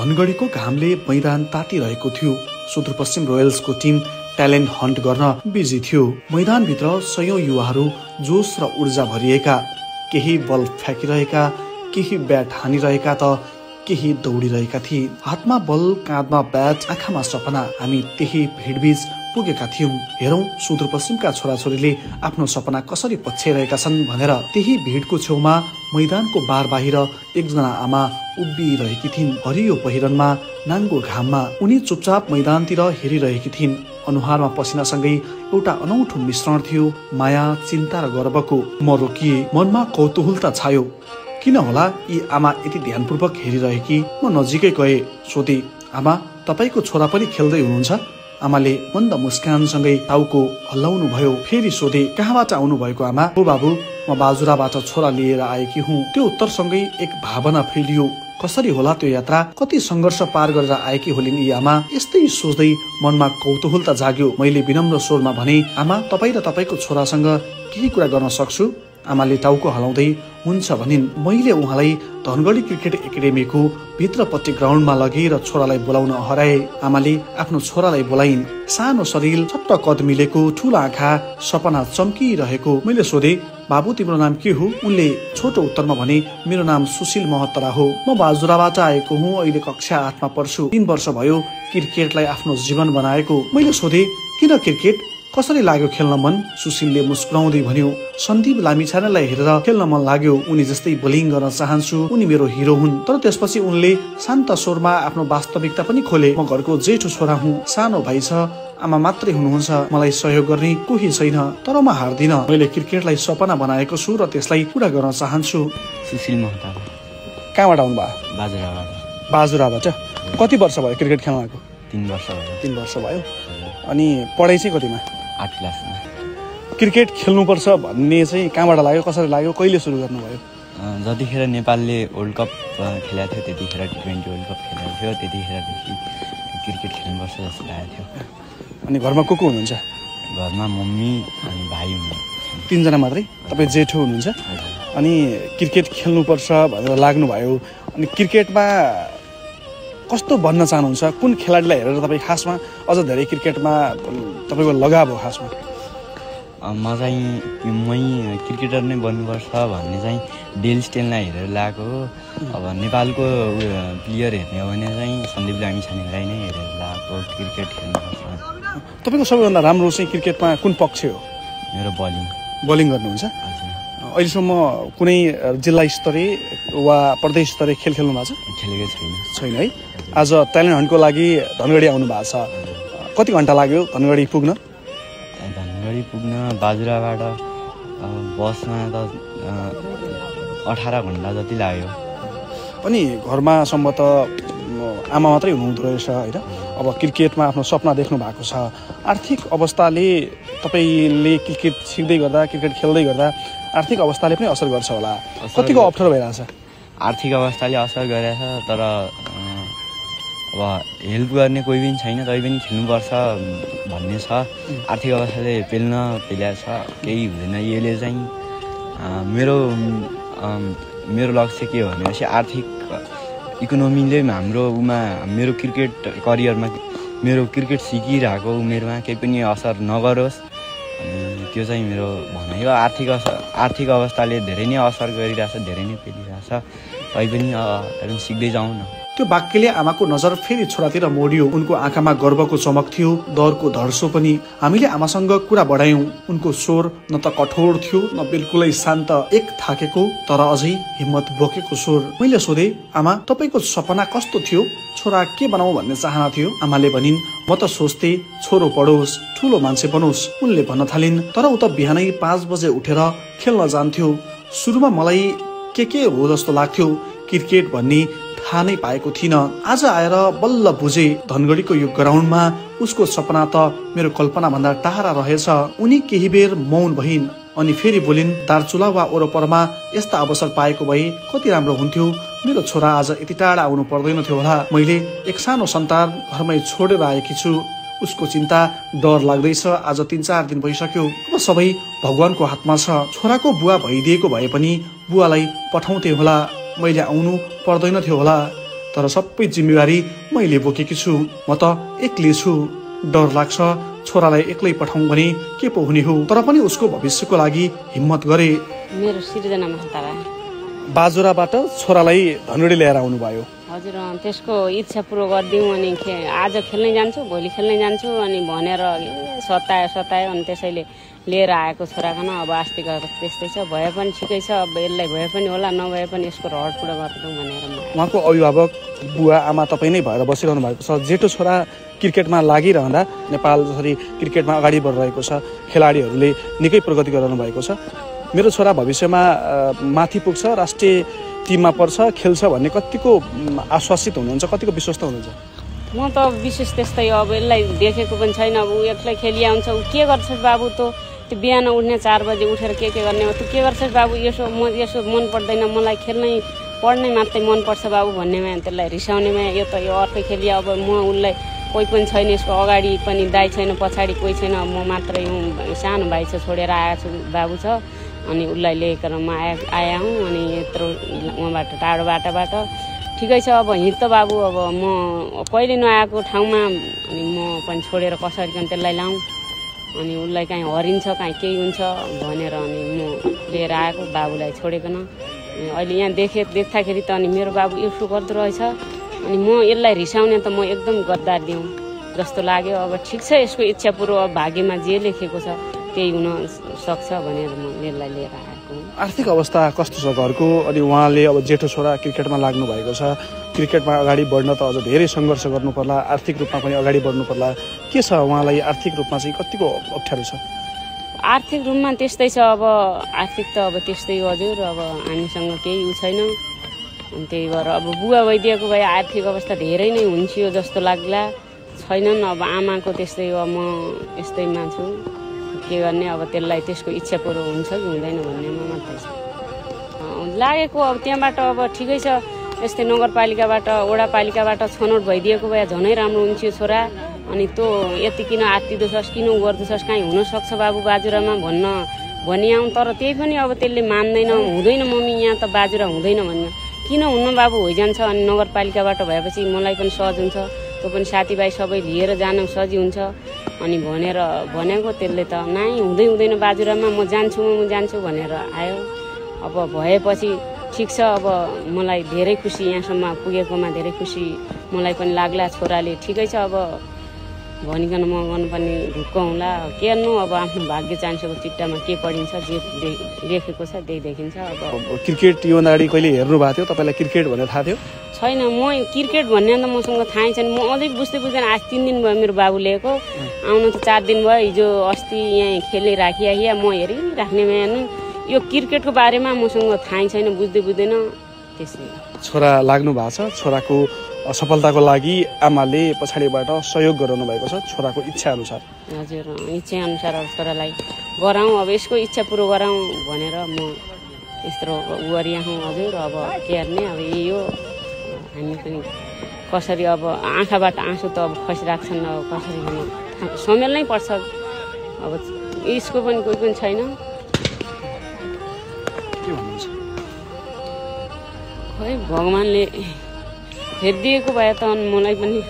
धनगढीको घामले मैदान तातिरहेको थियो। सुदूरपश्चिम रोयल्सको टिम ट्यालेन्ट हन्ट गर्न बिजी थियो। मैदानभित्र सयौं युवाहरू जोश र ऊर्जा भरिएका, केही बल फ्याँकिरहेका, केही ब्याट हानिरहेका त केही दौडिरहेका थिए। हातमा बल, काँधमा ब्याट, आँखामा सपना। हामी त्यही भिडबीच पुगेका थियौं। हेरौं सुदूरपश्चिमका छोराछोरीले आफ्नो सपना कसरी पछ्याइरहेका छन् भनेर। त्यही भिडको छेउमा मैदानको बार बाहिर एकजना आमा उभिरहेकी थिइन्। हरियो पहिरनमा, नाङ्गो घाममा उनी चुपचाप मैदानतिर हेरिरहेकी थिइन्। अनुहारमा पसिनासँगै एउटा अनौठो मिश्रण थियो, माया, चिन्ता र गर्वको। म रोकिए, मनमा कौतूहलता छायो। किन होला यी आमा यति ध्यानपूर्वक हेरिरहेकी? म नजिकै गए, सोधे, आमा तपाईको छोरा पनि खेल्दै हुनुहुन्छ? आमाले मन्द मुस्कानसँगै टाउको हल्लाउनु भयो। फेरि सोधे, कहाँबाट आउनु भएको आमा? हो बाबु, म बाजुराबाट छोरा लिएर आएकी हुँ। त्यो उत्तरसँगै एक भावना फैलियो। कसरी होला त्यो यात्रा? कति सङ्घर्ष पार गरेर आएकी होलिन् यी आमा? यस्तै सोच्दै मनमा कौतूहलता जाग्यो। मैले विनम्र स्वरमा भने, आमा तपाईँ र तपाईँको छोरासँग केही कुरा गर्न सक्छु? आमाले टाउको हलाउँदै हुन्छ भनिन्। मैले उहाँलाई धनगढी क्रिकेट एकाडेमीको भित्रपट्टि ग्राउन्डमा लगेर छोरालाई बोलाउन हराए। आमाले आफ्नो छोरालाई बोलाइन्। सानो शरीर, छट्ट कद मिलेको, ठुला आँखा, सपना चम्किरहेको। मैले सोधे, बाबु तिम्रो नाम के हो? उनले छोटो उत्तरमा भने, मेरो नाम सुशील महत्तरा हो। म बाजुराबाट आएको हुँ। अहिले कक्षा 8मा पढ्छु। 3 वर्ष भयो क्रिकेटलाई आफ्नो जीवन बनाएको। मैले सोधे, किन क्रिकेट? कसरी लाग्यो खेल्न मन? सुशीलले मुस्कुराउँदै भन्यो, सन्दीप लामिछानेलाई हेरेर खेल्न मन लाग्यो। उनी जस्तै बोलिङ गर्न चाहन्छु। उनी मेरो हिरो हुन्। तर त्यसपछि उनले शान्त स्वरमा आफ्नो वास्तविकता पनि खोले। म घरको जेठो छोरा हुँ। सानो भाइ छ, आमा मात्रै हुनुहुन्छ। मलाई सहयोग गर्ने कोही छैन। तर म हार्दिन। मैले क्रिकेटलाई सपना बनाएको छु र त्यसलाई पुरा गर्न चाहन्छु। सुशील महताब। कहाँबाट आउनुभयो? बाजुराबाट। बाजुराबाट? कति वर्ष भयो क्रिकेट खेल्न आएको? 3 वर्ष भयो। 3 वर्ष भयो। अनि पढाइ चाहिँ कतिमा? 8 क्लासमा। क्रिकेट खेल्नुपर्छ भन्ने चाहिँ कहाँबाट लाग्यो? कसरी लाग्यो? कहिले सुरु गर्नुभयो? जतिखेर नेपालले वर्ल्ड कप खेलेको थियो, त्यतिखेर T20 वर्ल्ड कप खेलेको थियो, त्यतिखेरदेखि क्रिकेट खेल्नुपर्छ जस्तो लागेको थियो। अनि घरमा को हुनुहुन्छ? घरमा मम्मी अनि भाइ हुनुहुन्छ। 3 जना मात्रै? तपाईँ जेठो हुनुहुन्छ? अनि क्रिकेट खेल्नुपर्छ भनेर लाग्नुभयो। अनि क्रिकेटमा कस्तो बन्न चाहनुहुन्छ? कुन खेलाडीलाई हेरेर तपाईँ खासमा अझ धेरै क्रिकेटमा तपाईँको लगाव हो खासमा? म चाहिँ क्रिकेटर नै बन्नुपर्छ भन्ने चाहिँ डेल स्टेनलाई हेरेर लगाएको हो। अब नेपालको प्लेयर हेर्ने हो भने चाहिँ सन्दीप लामिछानेलाई नै हेरेर लगाएको क्रिकेट खेल्नुपर्छ। तपाईँको सबैभन्दा राम्रो चाहिँ क्रिकेटमा कुन पक्ष हो? मेरो बलिङ गर्नुहुन्छ? अहिलेसम्म कुनै जिल्ला स्तरीय वा प्रदेश स्तरीय खेल खेल्नु भएको छ? खेलेको छैन है। आज ट्यालेन्ट हन्टको लागि धनगढी आउनु भएको छ। कति घन्टा लाग्यो धनगढी पुग्न? धनगढी पुग्न बाजुराबाट बसमा त 18 घन्टा जति लाग्यो। अनि घरमा सम्म त आमा मात्रै हुनुहुँदो रहेछ होइन? अब क्रिकेटमा आफ्नो सपना देख्नु भएको छ। आर्थिक अवस्थाले तपाईँले क्रिकेट सिक्दै गर्दा, क्रिकेट खेल्दै गर्दा आर्थिक अवस्थाले पनि असर गर्छ होला। कतिको अप्ठ्यारो भइरहेछ? आर्थिक अवस्थाले असर गरेछ, तर अब हेल्प गर्ने कोही पनि छैन, तै पनि खेल्नुपर्छ भन्ने छ। आर्थिक अवस्थाले पेल्याएको छ, केही हुँदैन। यसले चाहिँ मेरो लक्ष्य के हो भनेपछि आर्थिक इकोनोमीले मेरो क्रिकेट करियरमा, मेरो क्रिकेट सिकिरहेको उमेरमा केही पनि असर नगरोस्, त्यो चाहिँ मेरो भनाइ हो। आर्थिक अवस्थाले धेरै नै असर गरिरहेछ, धेरै नै पेलिरहेछ। तैपनि सिक्दै जाउँ न। त्यो वाक्यले आमाको नजर फेरि छोरातिर मोडियो। उनको आँखामा गर्वको चमक थियो, डरको धर्सो पनि। हामीले आमासँग कुरा बढायौं। उनको स्वर न त कठोर थियो, न बिल्कुलै शान्त, एक थाकेको तर अझै हिम्मत बोकेको स्वर। मैले सोधे, आमा तपाईको सपना कस्तो थियो? छोरा के बनाऊ भन्ने चाहना थियो? आमाले भनिन्, म त सोच्थे छोरो पढोस्, ठुलो मान्छे बनोस्। उनले भन्न थालिन्, तर उ त बिहानै 5 बजे उठेर खेल्न जान्थ्यो। सुरुमा मलाई के हो जस्तो लाग्थ्यो, क्रिकेट भन्ने थाहा नै पाएको थिइनँ। आज आएर बल्ल बुझे, धनगढीको यो ग्राउन्डमा उसको सपना त मेरो कल्पना भन्दा टाढा रहेछ। उनी केही बेर मौन भइन्, अनि फेरि बोलिन्, दार्चुला वा वरपरमा यस्ता अवसर पाएको भए कति राम्रो हुन्थ्यो। मेरो छोरा आज यति टाढा आउनु पर्दैन थियो होला। मैले एक सानो सन्तान घरमै छोडेर आएकी छु। उसको चिन्ता, डर लाग्दैछ। आज 3-4 दिन भइसक्यो। अब सबै भगवानको हातमा छ। छोराको बुवा भइदिएको भए पनि बुवालाई पठाउँथे होला, मैले आउनु पर्दैन थियो होला। तर सबै जिम्मेवारी मैले बोकेकी छु। म त एक्लै छु, डर लाग्छ छोरालाई एक्लै पठाउँ भने के पो हुने हो। तर पनि उसको भविष्यको लागि हिम्मत गरे। मेरो सिर्जना महतारा बाजुराबाट छोरालाई धनुडी लिएर आउनु भयो। हजुर, त्यसको इच्छा पुरो गरिदिउँ अनि आज खेल्नै जान्छु, भोलि खेल्नै जान्छु अनि भनेर सतायो अनि त्यसैले लिएर आएको छोराखन। अब आस्तिक त्यस्तै छ, भए पनि ठिकै छ। अब यसलाई भए पनि होला, नभए पनि यसको रहर पुरा गरिदिउँ भनेर। उहाँको अभिभावक बुवा आमा तपाईँ नै भएर बसिरहनु भएको छ। जेठो छोरा क्रिकेटमा लागिरहँदा नेपाल जसरी क्रिकेटमा अगाडि बढिरहेको छ, खेलाडीहरूले निकै प्रगति गरिरहनु भएको छ। मेरो छोरा भविष्यमा माथि पुग्छ, राष्ट्रिय टिममा पर्छ, खेल्छ भन्ने कतिको आश्वासित हुनुहुन्छ, कतिको विश्वस्त हुनुहुन्छ? म त विशेष त्यस्तै अब यसलाई देखेको पनि छैन। अब ऊ एक्लै खेलिया हुन्छ। ऊ के गर्छस् बाबु त्यो बिहान उठ्ने 4 बजे उठेर के गर्ने हो, तँ के गर्छस् बाबु, यसो मन पर्दैन, मलाई खेल्नै पढ्नै मात्रै मनपर्छ बाबु भन्नेमा त्यसलाई रिसाउनेमा यो त यो अर्कै खेलिया। अब म उसलाई कोही पनि छैन, यसको अगाडि पनि दाइ छैन, पछाडि कोही छैन, म मात्रै हुँ, सानो भाइ छ छोडेर आएको छु, बाबु छ। अनि उसलाई लिएर म आया हुँ अनि यत्रो उहाँबाट टाढो बाटाबाट। ठिकै छ, अब हिँड त बाबु, अब म कहिले नआएको ठाउँमा अनि म पनि छोडेर कसरी पनि त्यसलाई लाउँ अनि उसलाई काहीँ हरिन्छ काहीँ केही हुन्छ भनेर अनि म लिएर आएको बाबुलाई छोडेकन। अहिले यहाँ देख्दाखेरि त अनि मेरो बाबु यसो गर्दो रहेछ अनि म यसलाई रिसाउने त म एकदम गद्दार दिउँ जस्तो लाग्यो। अब ठिक छ, यसको इच्छा पुरो अब भाग्यमा जे लेखेको छ त्यही हुन सक्छ भनेर म यसलाई लिएर आएको। आर्थिक अवस्था कस्तो छ घरको? अनि उहाँले अब जेठो छोरा क्रिकेटमा लाग्नु भएको छ, क्रिकेटमा अगाडि बढ्न त अझ धेरै सङ्घर्ष गर्नु पर्ला, आर्थिक रूपमा पनि अगाडि बढ्नु पर्ला। के छ उहाँलाई आर्थिक रूपमा चाहिँ कतिको अप्ठ्यारो छ? आर्थिक रूपमा त्यस्तै छ। अब आर्थिक त अब त्यस्तै हो हजुर, अब हामीसँग केही उ छैन। अनि त्यही भएर अब बुवा भइदिएको भए आर्थिक अवस्था धेरै नै हुन्थ्यो जस्तो लाग्ला, छैनन्। अब आमाको त्यस्तै हो, म यस्तैमा छु, के गर्ने। अब त्यसलाई त्यसको इच्छा पुरो हुन्छ कि हुँदैन भन्नेमा मात्रै छ लागेको। अब त्यहाँबाट अब ठिकै छ, यस्तै नगरपालिकाबाट वडापालिकाबाट छनौट भइदिएको भए झनै राम्रो हुन्थ्यो छोरा। अनि तँ यति किन आत्तिँदछस्, किन गर्दछस्, काहीँ हुनसक्छ बाबु बाजुरामा भनी आउँ। तर त्यही पनि अब त्यसले मान्दैन, हुँदैन मम्मी यहाँ त बाजुरा हुँदैन भन्न। किन हुन्न बाबु, होइजान्छ। अनि नगरपालिकाबाट भएपछि मलाई पनि सहज हुन्छ, तँ पनि साथीभाइ सबै लिएर जान सजिलो हुन्छ अनि भनेर भनेको। त्यसले त नाइ हुँदैन बाजुरामा, म जान्छु भनेर आयो। अब भएपछि ठिक छ, अब मलाई धेरै खुसी, यहाँसम्म पुगेकोमा धेरै खुसी मलाई पनि लाग्ला। छोराले ठिकै छ, अब भनिकन म गर्नुपर्ने ढुक्क हुँला, के गर्नु। अब आफ्नो भाग्य चान्सेको चिट्टामा के पढिन्छ, जे लेखेको छ त्यही देखिन्छ। अब क्रिकेट योभन्दा अगाडि कहिले हेर्नु भएको थियो तपाईँलाई? क्रिकेट भनेर थाहा थियो? छैन, म क्रिकेट भन्ने त मसँग थाहै छैन। म अझै बुझ्दैन। आज 3 दिन भयो मेरो बाबु लिएको, आउन त 4 दिन भयो। हिजो अस्ति यहाँ खेलिराखिया म हेरिराख्नेमा हेर्नु। यो क्रिकेटको बारेमा मसँग थाहै छैन, बुझ्दैन त्यसै। छोरा लाग्नु भएको छ, छोराको सफलताको लागि आमाले पछाडिबाट सहयोग गराउनु भएको छ छोराको इच्छा अनुसार। हजुर, इच्छा अनुसार अब छोरालाई गराउँ, अब यसको इच्छा पुरो गराउँ भनेर म यत्रो गरिया हौँ हजुर। अब के गर्ने, अब यही हो। हामी पनि कसरी अब आँखाबाट आँसु त अब खसिरहेको छन्, अब कसरी समेल्नै पर्छ। अब यसको पनि कोही पनि छैन। के भन्नुहुन्छ? खोइ भगवान्ले हेरिदिएको भए त मलाई पनि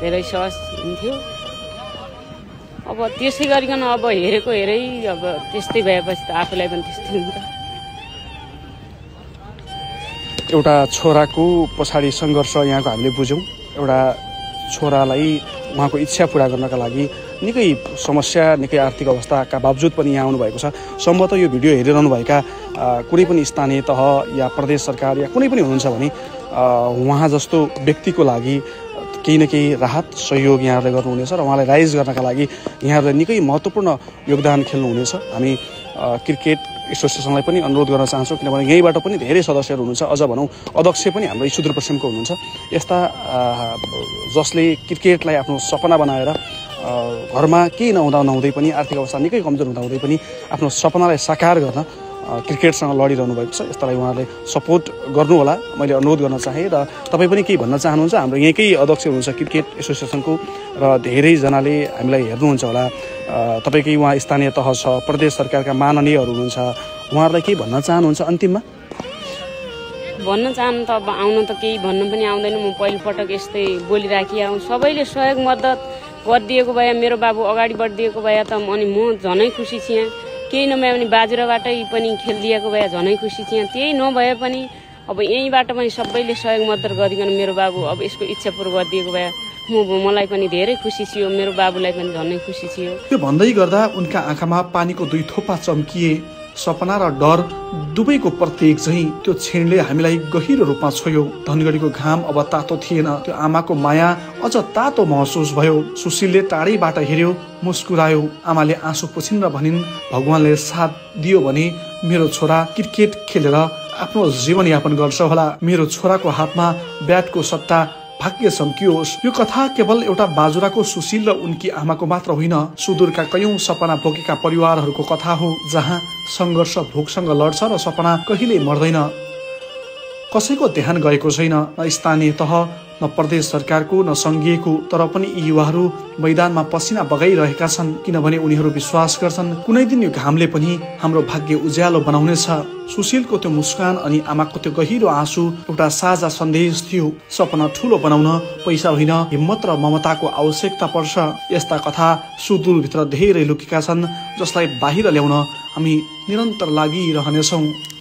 धेरै सहज हुन्थ्यो। अब त्यसै गरिकन अब हेरेको अब त्यस्तै भएपछि त आफूलाई पनि त्यस्तै हुन्छ। एउटा छोराको पछाडि सङ्घर्ष यहाँको हामीले बुझ्यौँ। एउटा छोरालाई उहाँको इच्छा पुरा गर्नका लागि निकै समस्या, निकै आर्थिक अवस्थाका बावजुद पनि यहाँ आउनुभएको छ। सम्भवतः यो भिडियो हेरिरहनुभएका कुनै पनि स्थानीय तह या प्रदेश सरकार या कुनै पनि हुनुहुन्छ भने उहाँ जस्तो व्यक्तिको लागि केही न केही राहत सहयोग यहाँहरूले गर्नुहुनेछ र उहाँलाई राइज गर्नका लागि यहाँहरूले निकै महत्त्वपूर्ण योगदान खेल्नुहुनेछ। हामी क्रिकेट एसोसिएसनलाई पनि अनुरोध गर्न चाहन्छौँ, किनभने यहीँबाट पनि धेरै सदस्यहरू हुनुहुन्छ, अझ भनौँ अध्यक्ष पनि हाम्रो सुदूरपश्चिमको हुनुहुन्छ। यस्ता जसले क्रिकेटलाई आफ्नो सपना बनाएर घरमा केही नहुँदै पनि, आर्थिक अवस्था निकै कमजोर हुँदाहुँदै पनि आफ्नो सपनालाई साकार गर्न क्रिकेटसँग लडिरहनु भएको छ। यस्तालाई उहाँहरूले सपोर्ट गर्नु होला, मैले अनुरोध गर्न चाहेँ। र तपाईँ पनि केही भन्न चाहनुहुन्छ? हाम्रो यहीँकै अध्यक्ष हुनुहुन्छ क्रिकेट एसोसिएसनको र धेरैजनाले हामीलाई हेर्नुहुन्छ होला। तपाईँकै उहाँ स्थानीय तह छ, प्रदेश सरकारका माननीयहरू हुनुहुन्छ, उहाँहरूलाई केही भन्न चाहनुहुन्छ अन्तिममा? भन्न चाहनु त अब आउन त केही भन्न पनि आउँदैन। म पहिलोपटक यस्तै बोलिराखिया हुँ। सबैले सहयोग मद्दत गरिदिएको भए, मेरो बाबु अगाडि बढिदिएको भए त अनि म झनै खुसी थिएँ। केही नभए पनि बाजुराबाटै पनि खेलिदिएको भए झनै खुसी थिएँ। त्यही नभए पनि अब यहीँबाट पनि सबैले सहयोग मद्दत गरिकन मेरो बाबु अब यसको इच्छा पुरा गरिदिएको भए मलाई पनि धेरै खुसी थियो, मेरो बाबुलाई पनि झनै खुसी थियो। त्यो भन्दै गर्दा उनका आँखामा पानीको 2 थोपा चम्किए। सपना र डर दुवैको प्रत्येक चाहिँ त्यो क्षणले हामीलाई गहिरो रूपमा छोयो। धनगढीको घाम अब तातो थिएन, त्यो आमाको माया अझ तातो महसुस भयो। सुशीलले टाढैबाट हेर्यो, मुस्कुरायो। आमाले आँसु पुछिन् र भनिन्, भगवानले साथ दियो भने मेरो छोरा क्रिकेट खेलेर आफ्नो जीवनयापन गर्छ होला। मेरो छोराको हातमा ब्याटको सट्टा भाग्य चम्कियोस्। यो कथा केवल एउटा बाजुराको सुशील र उनकी आमाको मात्र होइन, सुदूरका कयौं सपना बोकेका परिवारहरूको कथा हो, जहाँ संघर्ष भोकसँग लड्छ र सपना कहिल्यै मर्दैन। कसैको ध्यान गएको छैन, न स्थानीय तह, न प्रदेश सरकारको, न संघीयको। तर पनि यी युवाहरू मैदानमा पसिना बगाइरहेका छन्, किनभने उनीहरू विश्वास गर्छन् कुनै दिन यो घामले पनि हाम्रो भाग्य उज्यालो बनाउनेछ। सुशीलको त्यो मुस्कान अनि आमाको त्यो गहिरो आँसु एउटा साझा सन्देश थियो। सपना ठूलो बनाउन पैसा होइन, हिम्मत र ममताको आवश्यकता पर्छ। यस्ता कथा सुदूरभित्र धेरै लुकेका छन्, जसलाई बाहिर ल्याउन हामी निरन्तर लागिरहनेछौँ।